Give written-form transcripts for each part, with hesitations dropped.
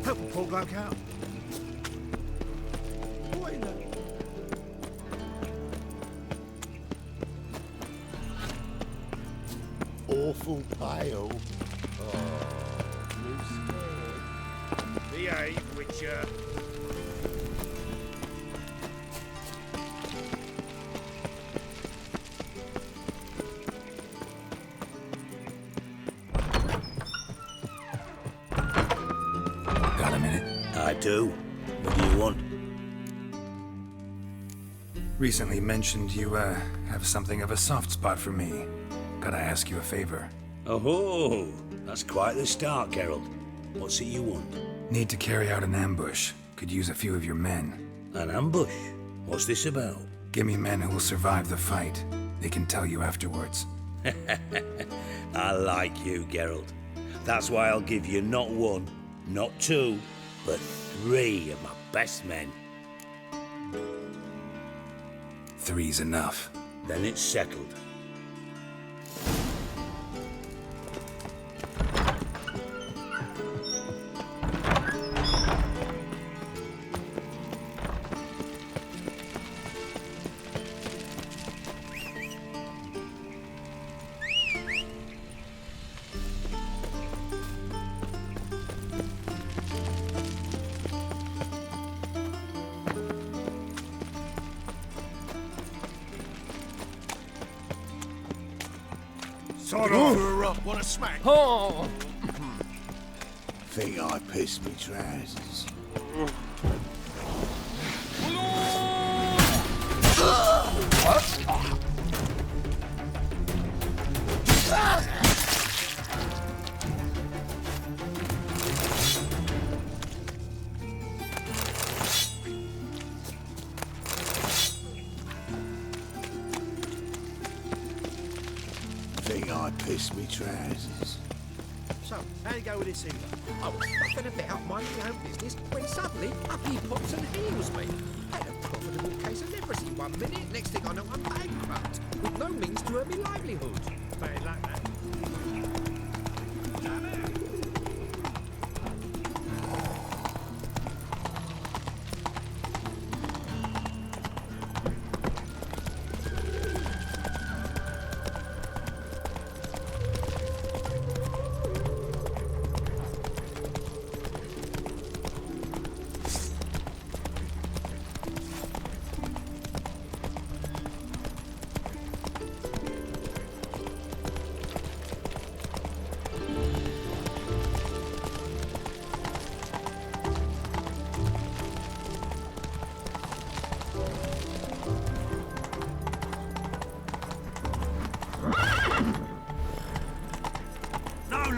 Help the poor bloke out. Awful pale. Behave, Witcher. Got a minute? I do. What do you want? Recently mentioned you, have something of a soft spot for me. Gotta ask you a favor. Oh, that's quite the start, Geralt. What's it you want? Need to carry out an ambush. Could use a few of your men. An ambush? What's this about? Give me men who will survive the fight. They can tell you afterwards. I like you, Geralt. That's why I'll give you not one, not two, but 3 of my best men. 3's enough. Then it's settled. What a smack. Oh! Think I pissed me trousers. Think I pissed me trousers. So, how'd it go with this evening? I was stuffing about minding my own business when suddenly up he pops and heals me. Had a profitable case of leprosy 1 minute, next thing I know I'm bankrupt, with no means to earn my livelihood. Bad luck, that.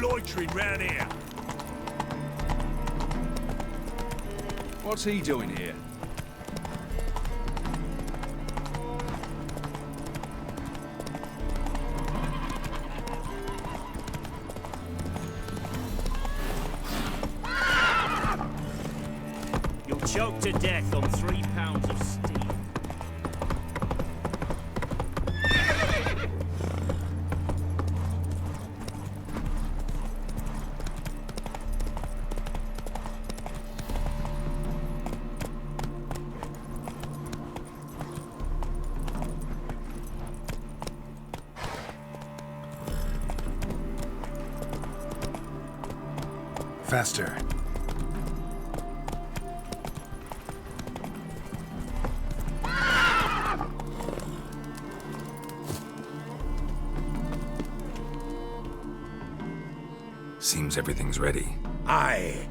Loitering round here. What's he doing here? You'll choke to death on 3 pounds of steel. Faster. Seems everything's ready. Aye.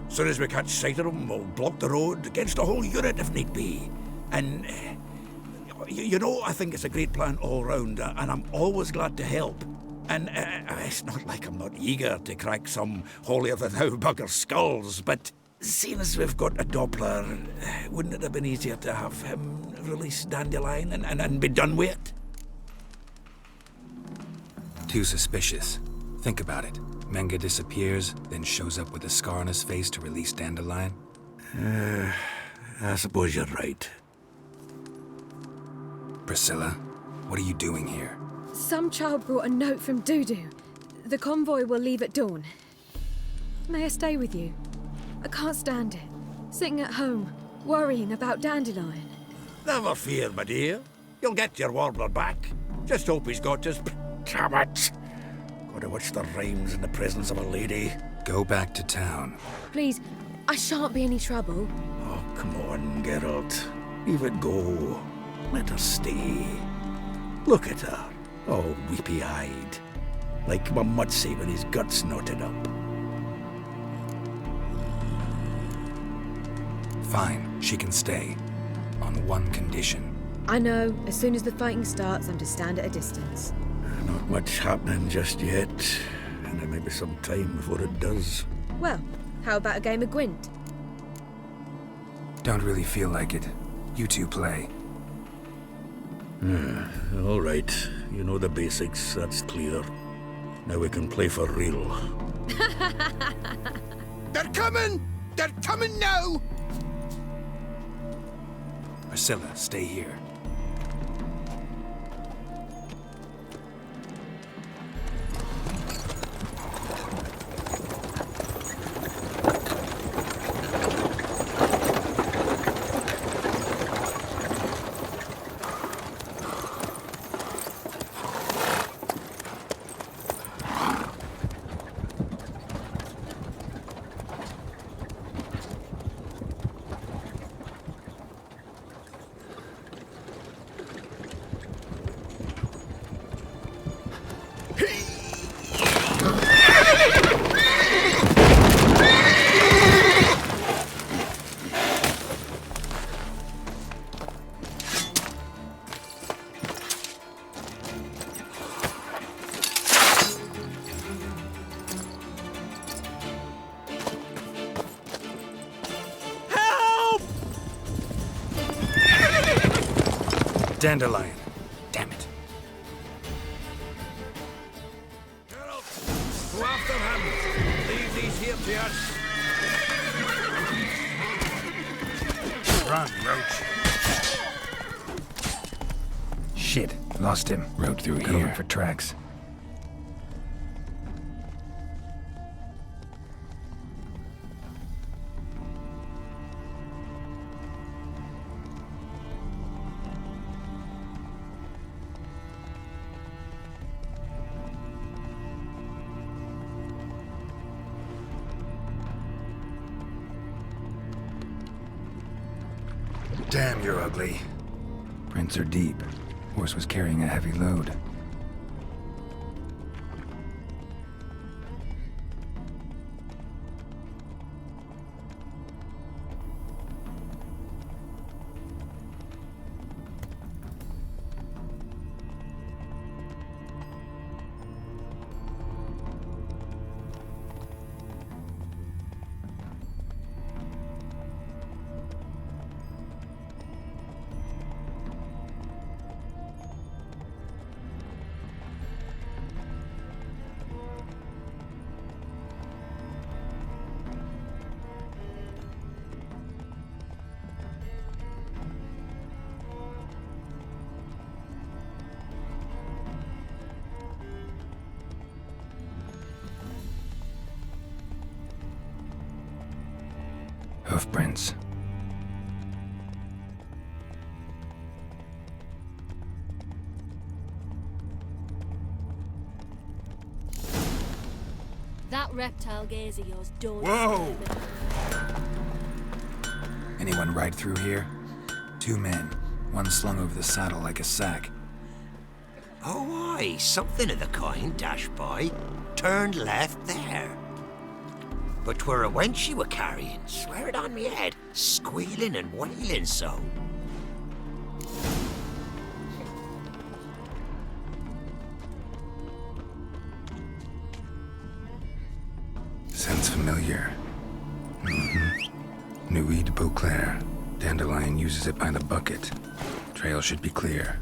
Soon as we catch sight of them, we'll block the road against the whole unit if need be. And, you know, I think it's a great plan all round, and I'm always glad to help. And it's not like I'm not eager to crack some holier-than-thou bugger's skulls, but seeing as we've got a Doppler, wouldn't it have been easier to have him release Dandelion and be done with it? Too suspicious. Think about it. Menga disappears, then shows up with a scar on his face to release Dandelion. I suppose you're right. Priscilla, what are you doing here? Some child brought a note from Dudu. The convoy will leave at dawn. May I stay with you? I can't stand it. Sitting at home, worrying about Dandelion. Never fear, my dear. You'll get your warbler back. Just hope he's got his... Damn it! Gotta watch the rhymes in the presence of a lady. Go back to town. Please, I shan't be any trouble. Oh, come on, Geralt. Leave it go. Let her stay. Look at her, all weepy-eyed. Like my Mudsey with his guts knotted up. Fine, she can stay. On one condition. I know, as soon as the fighting starts, I'm to stand at a distance. Not much happening just yet. And there may be some time before it does. Well, how about a game of Gwent? Don't really feel like it. You two play. All right. You know the basics, that's clear. Now we can play for real. They're coming! They're coming now! Priscilla, stay here. Dandelion. Damn it. Geralt, go after him. Leave these here to us. Run, Roach. Shit, lost him. Rode through here. Look for tracks. Damn, you're ugly. Prints are deep. Horse was carrying a heavy load. Hoofprints. That reptile gaze of yours don't... Whoa! Anyone ride through here? 2 men. One slung over the saddle like a sack. Oh, aye, something of the kind dashed by. Turned left there. But 'twere a wench she were carrying, swear it on me head, squealing and wailing so. Sounds familiar. Nuit de Beauclair. Dandelion uses it by the bucket. Trail should be clear.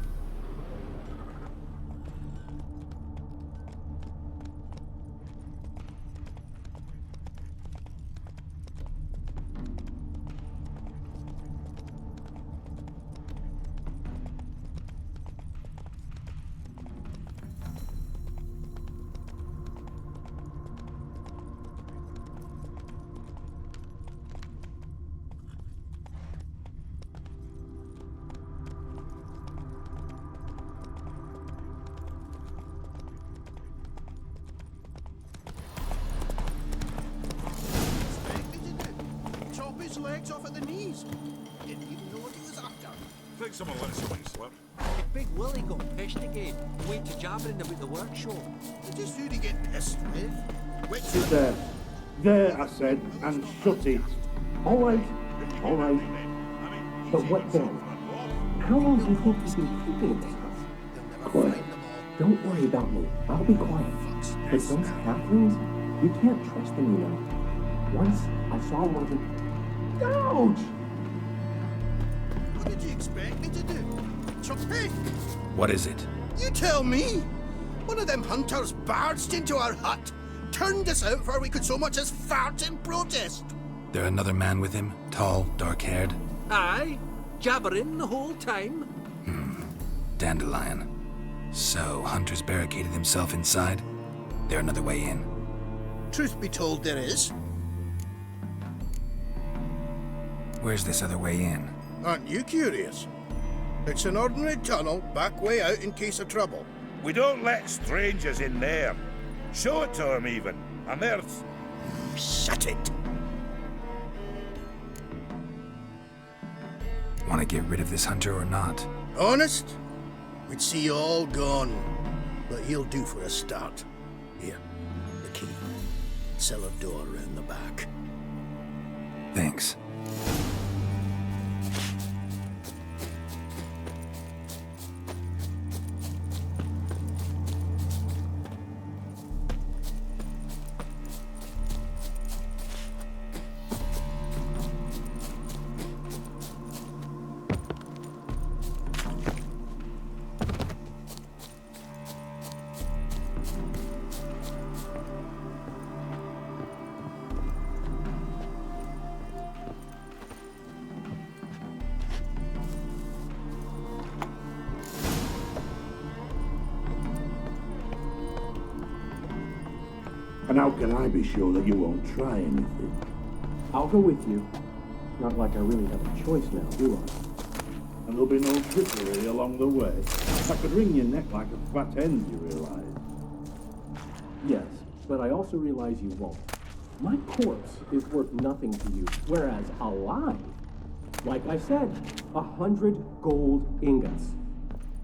think someone let something slip. If Big Willie got pissed again, went to jabbering about the workshop. Just who do you get pissed with? Which There. There, I said, and shut it. All right. All right. But what then? How long do you think you've been keeping in this house? Quiet. Don't worry about me. I'll be quiet. But those halflings, you can't trust them, you know. Once I saw one of them. Ouch! What did you expect me to do? Chuck me? What is it? You tell me! One of them hunters barged into our hut, turned us out before we could so much as fart in protest. There another man with him? Tall, dark-haired? Aye, jabbering the whole time. Dandelion. So, Hunter's barricaded himself inside? There another way in? Truth be told, there is. Where's this other way in? Aren't you curious? It's an ordinary tunnel, back way out in case of trouble. We don't let strangers in there. Show it to them, even. And there's... Shut it! Want to get rid of this hunter or not? Honest? We'd see you all gone. But he'll do for a start. Here, the key. Cellar door round the back. Thanks. And how can I be sure that you won't try anything? I'll go with you. Not like I really have a choice now, do I? And there'll be no trickery along the way. I could wring your neck like a fat hen, you realize? Yes, but I also realize you won't. My corpse is worth nothing to you, whereas alive, like I said, 100 gold ingots.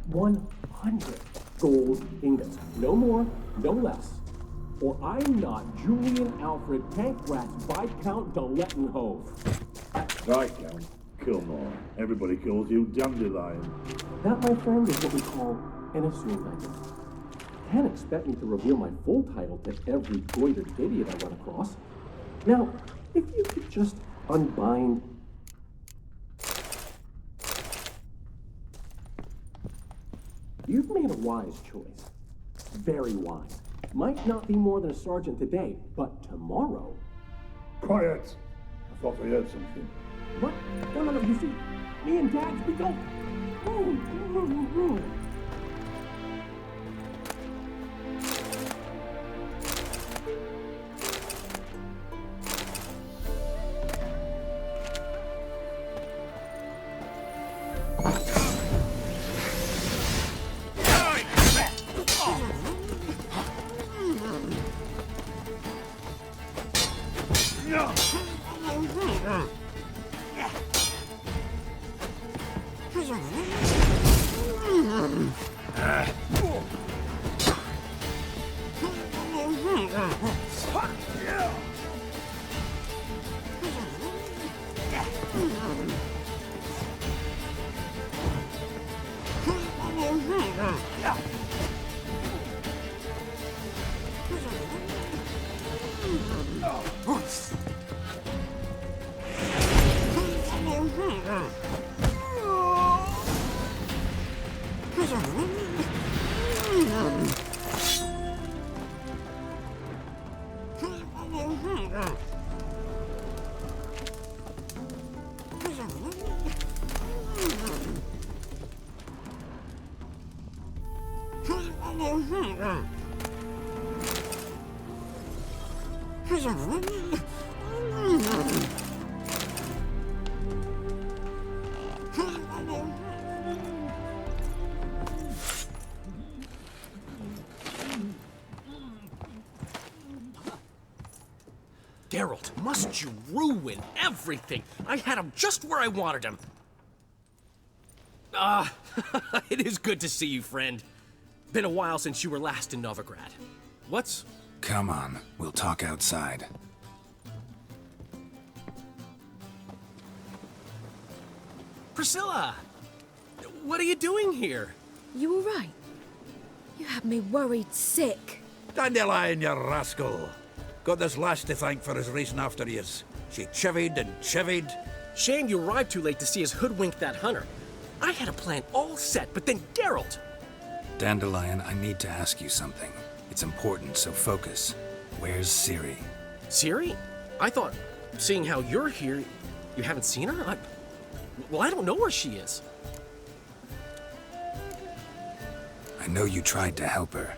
100 gold ingots. No more, no less. Or I'm not Julian Alfred Pancras Viscount de Lettenhove. Viscount? Come on. Everybody calls you Dandelion. That, my friend, is what we call an assumed identity. You can't expect me to reveal my full title to every goitered idiot I run across. Now, if you could just unbind... You've made a wise choice. Very wise. Might not be more than a sergeant today, but tomorrow... Quiet! I thought I heard something. What? No, you see, me and Dags, we go... Geralt, must you ruin everything? I had him just where I wanted him. It is good to see you, friend. Been a while since you were last in Novigrad. What's... Come on, we'll talk outside. Priscilla! What are you doing here? You all right? You had me worried sick. Dandelion, you rascal. Got this lass to thank for his racing after yous. She chivied and chivied. Shame you arrived too late to see us hoodwink that hunter. I had a plan all set, but then Geralt! Dandelion, I need to ask you something. It's important, so focus. Where's Ciri? Ciri? I thought, seeing how you're here, you haven't seen her? Well, I don't know where she is. I know you tried to help her.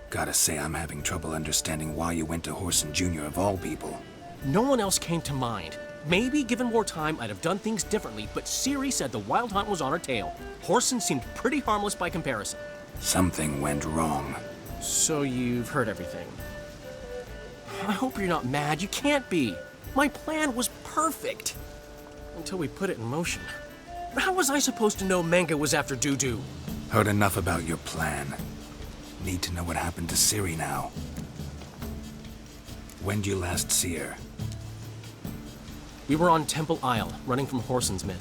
Gotta say, I'm having trouble understanding why you went to Whoreson Jr. of all people. No one else came to mind. Maybe, given more time, I'd have done things differently, but Ciri said the Wild Hunt was on her tail. Whoreson seemed pretty harmless by comparison. Something went wrong. So you've heard everything. I hope you're not mad. You can't be. My plan was perfect. Until we put it in motion. How was I supposed to know Menge was after Dudu? Heard enough about your plan. Need to know what happened to Ciri now. When'd you last see her? We were on Temple Isle, running from Whoreson's Mid.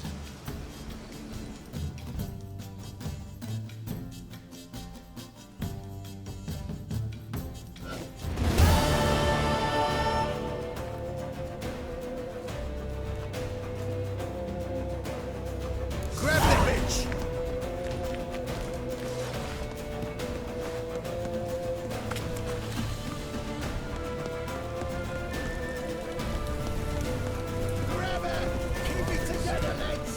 Grab the bitch! Grab her! Keep it together, lads!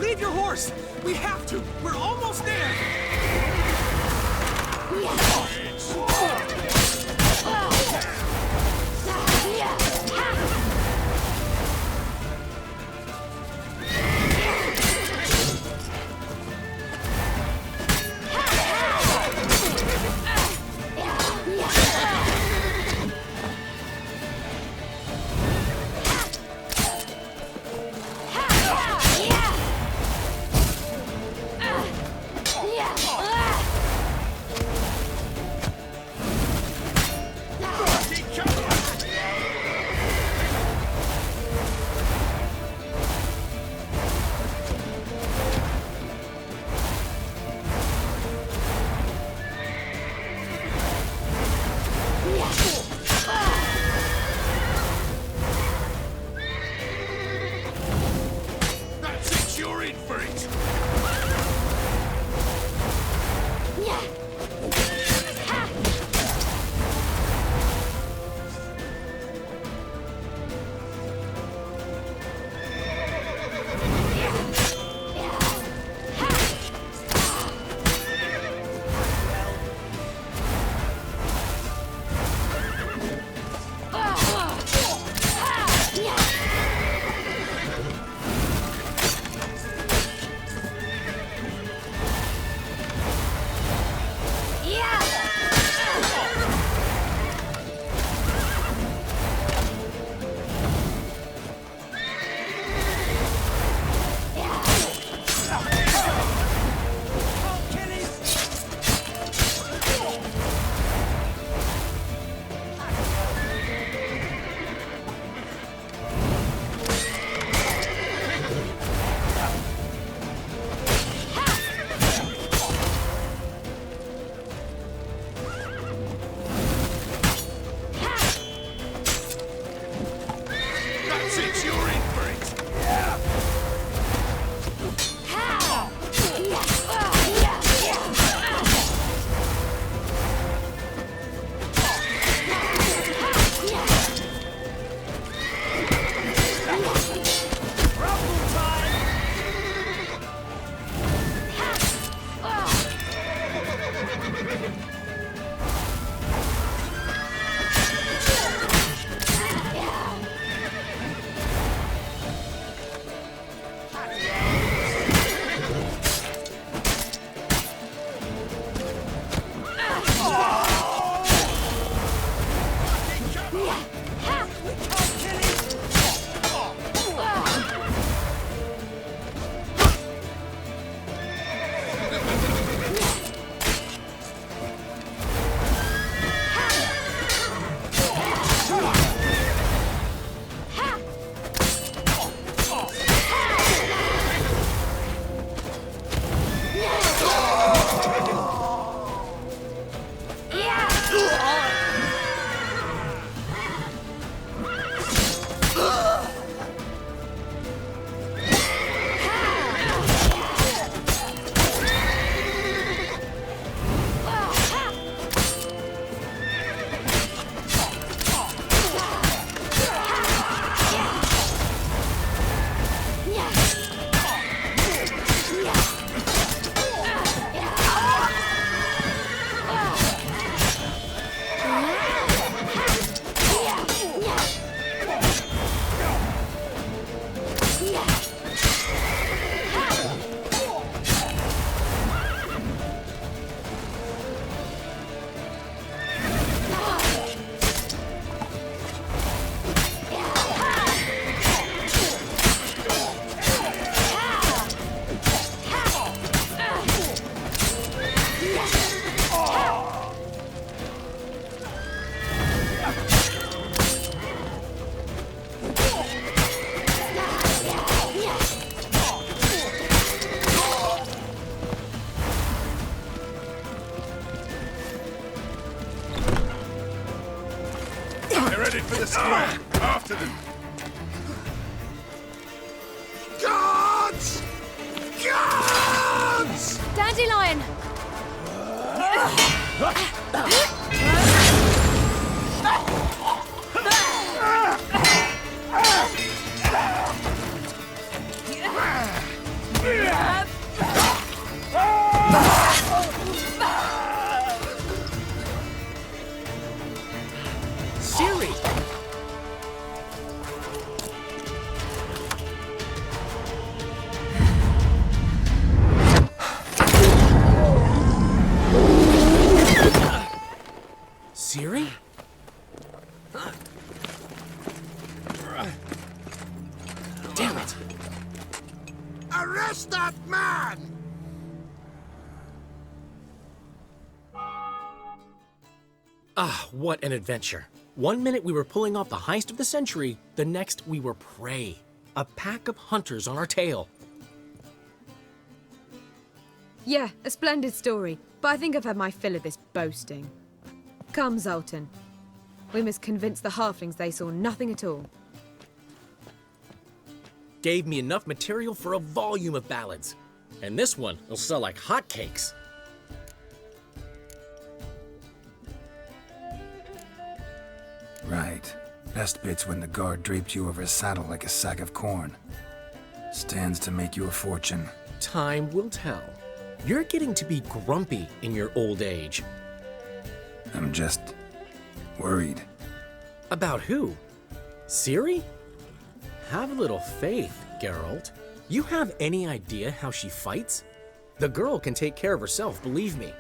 Leave your horse! We have to! We're almost there! That's it, you're in for it! again! Ciri! Ciri? Damn it! Arrest that man! Ah, what an adventure. One minute we were pulling off the heist of the century, the next we were prey. A pack of hunters on our tail. Yeah, a splendid story, but I think I've had my fill of this boasting. Come, Zoltan. We must convince the halflings they saw nothing at all. Gave me enough material for a volume of ballads. And this one will sell like hotcakes. Right. Best bit's when the guard draped you over his saddle like a sack of corn. Stands to make you a fortune. Time will tell. You're getting to be grumpy in your old age. I'm just worried. About who? Ciri? Have a little faith, Geralt. You have any idea how she fights? The girl can take care of herself, believe me.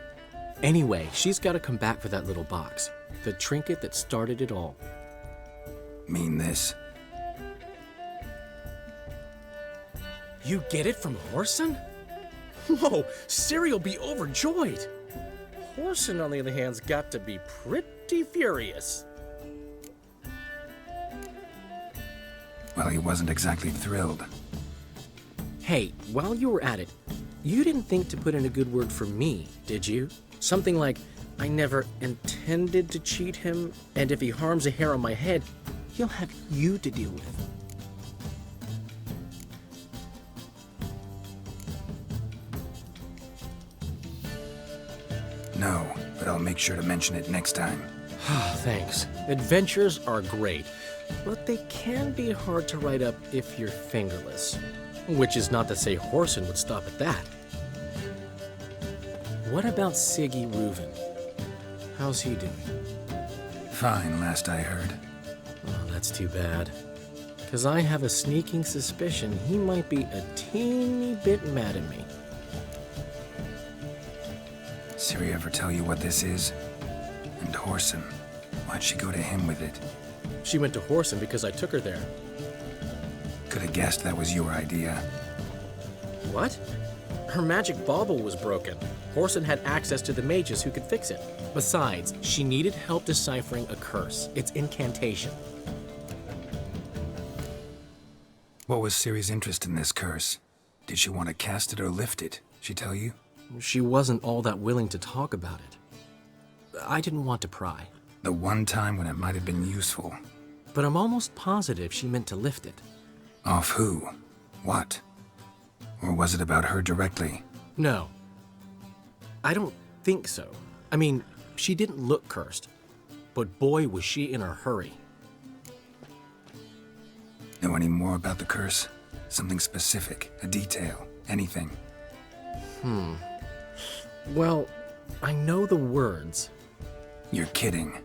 Anyway, she's got to come back for that little box. The trinket that started it all. Mean this? You get it from Whoreson? Whoa, Ciri will be overjoyed. Whoreson, on the other hand's got to be pretty furious. Well, he wasn't exactly thrilled. Hey, while you were at it, you didn't think to put in a good word for me, did you? Something like, I never intended to cheat him, and if he harms a hair on my head, he'll have you to deal with. No, but I'll make sure to mention it next time. Thanks. Adventures are great, but they can be hard to write up if you're fingerless. Which is not to say Whoreson would stop at that. What about Siggy Reuven? How's he doing? Fine, last I heard. Oh, that's too bad. Because I have a sneaking suspicion he might be a teeny bit mad at me. Ciri ever tell you what this is? And Whoreson, why'd she go to him with it? She went to Whoreson because I took her there. Could have guessed that was your idea. What? Her magic bauble was broken. Whoreson had access to the mages who could fix it. Besides, she needed help deciphering a curse. It's incantation. What was Ciri's interest in this curse? Did she want to cast it or lift it? She tell you? She wasn't all that willing to talk about it. I didn't want to pry. The one time when it might have been useful. But I'm almost positive she meant to lift it. Off who? What? Or was it about her directly? No. I don't think so. I mean, she didn't look cursed. But boy, was she in a hurry. Know any more about the curse? Something specific, a detail, anything? Well, I know the words. You're kidding.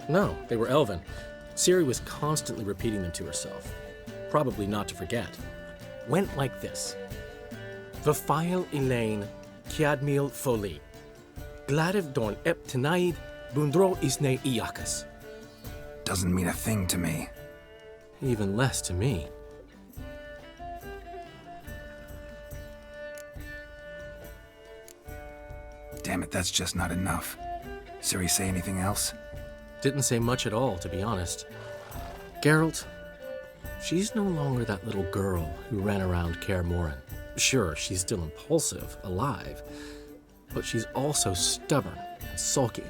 No, they were Elven. Ciri was constantly repeating them to herself. Probably not to forget. Went like this. Vafile Elaine, Kiadmil Foli. Gladev Dorn Ep Tenaid, Bundro Isne Iakas. Doesn't mean a thing to me. Even less to me. Damn it, that's just not enough. Ciri say anything else? Didn't say much at all, to be honest. Geralt, she's no longer that little girl who ran around Kaer Morhen. Sure, she's still impulsive, alive, but she's also stubborn and sulky.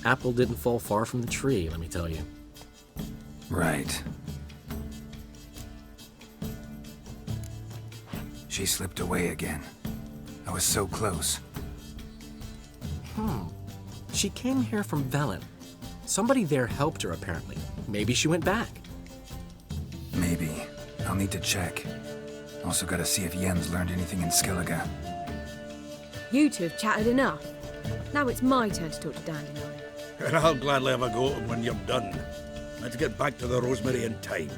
Apple didn't fall far from the tree, let me tell you. Right. She slipped away again. I was so close. She came here from Velen. Somebody there helped her, apparently. Maybe she went back. Maybe. I'll need to check. Also gotta see if Jens learned anything in Skellige. You two have chatted enough. Now it's my turn to talk to Dandelion. And I'll gladly have a go at 'em when you're done. Let's get back to the Rosemary in time.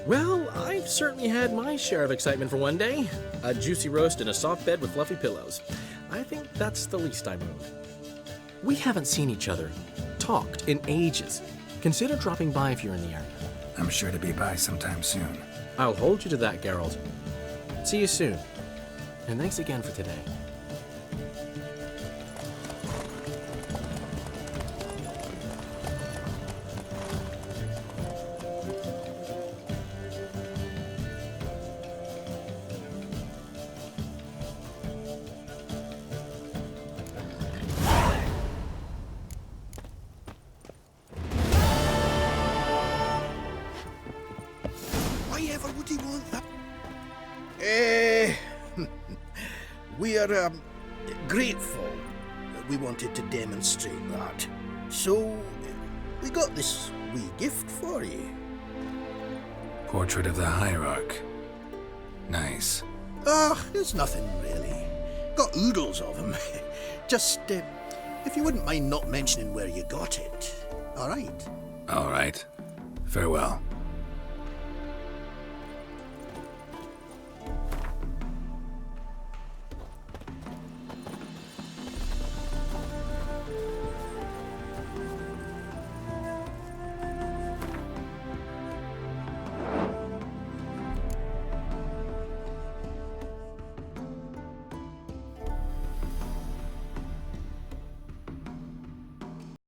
Well, I've certainly had my share of excitement for one day. A juicy roast in a soft bed with fluffy pillows. I think that's the least I'm owed. We haven't seen each other, talked in ages. Consider dropping by if you're in the area. I'm sure to be by sometime soon. I'll hold you to that, Geralt. See you soon. And thanks again for today. Why ever would he want that? We are grateful that we wanted to demonstrate that. So, we got this wee gift for you. Portrait of the Hierarch. Nice. It's nothing really. Got oodles of them. Just, if you wouldn't mind not mentioning where you got it. All right? All right. Farewell.